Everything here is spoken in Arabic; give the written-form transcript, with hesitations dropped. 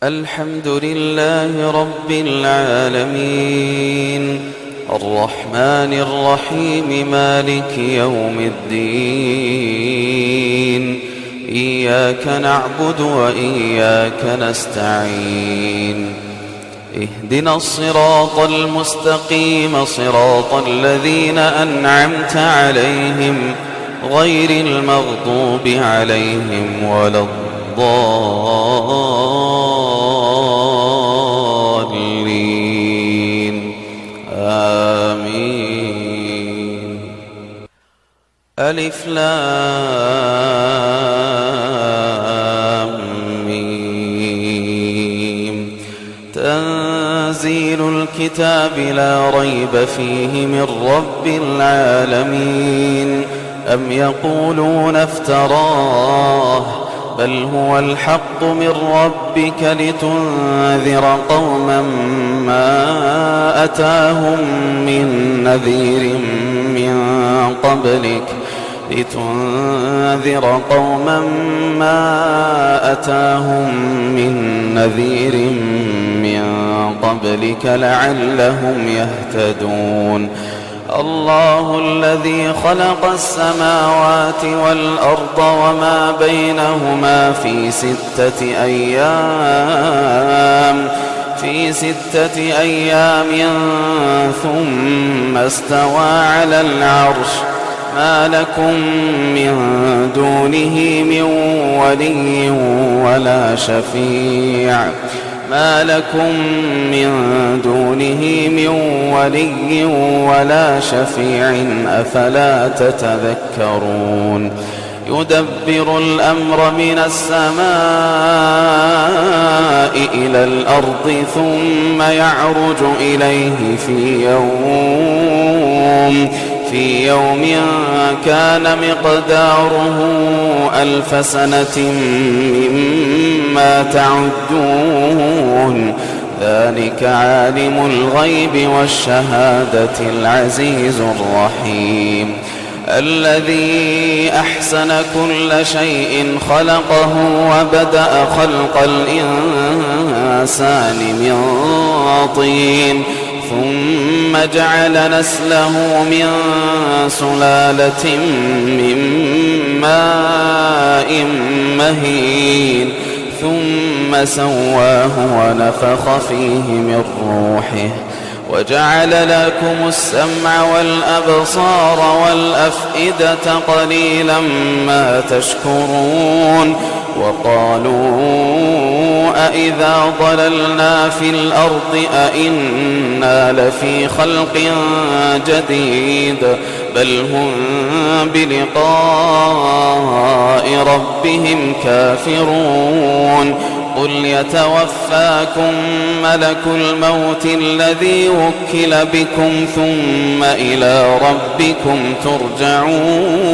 الحمد لله رب العالمين الرحمن الرحيم مالك يوم الدين إياك نعبد وإياك نستعين اهدنا الصراط المستقيم صراط الذين أنعمت عليهم غير المغضوب عليهم ولا الضالين آمين. ألف لام ميم تنزيل الكتاب لا ريب فيه من رب العالمين. أم يقولون افتراه بل هو الحق من ربك لتنذر قوما ما أتاهم من نذير من قبلك لعلهم يهتدون. الله الذي خلق السماوات والأرض وما بينهما في 6 أيام ثم استوى على العرش. ما لكم من دونه من ولي ولا شفيع أفلا تتذكرون. يدبر الأمر من السماء إلى الأرض ثم يعرج إليه في يوم كان مقداره 1000 سنة مما تعدون. ذلك عالم الغيب والشهادة العزيز الرحيم. الذي أحسن كل شيء خلقه وبدأ خلق الإنسان من طين ثم جعل نسله من سلالة من ماء مهين ثم سواه ونفخ فيه من روحه وجعل لكم السمع والأبصار والأفئدة قليلا ما تشكرون. وقالوا أإذا ضللنا في الأرض أإنا لفي خلق جديد بل هم بلقاء ربهم كافرون. قل يتوفاكم ملك الموت الذي وكل بكم ثم إلى ربكم ترجعون.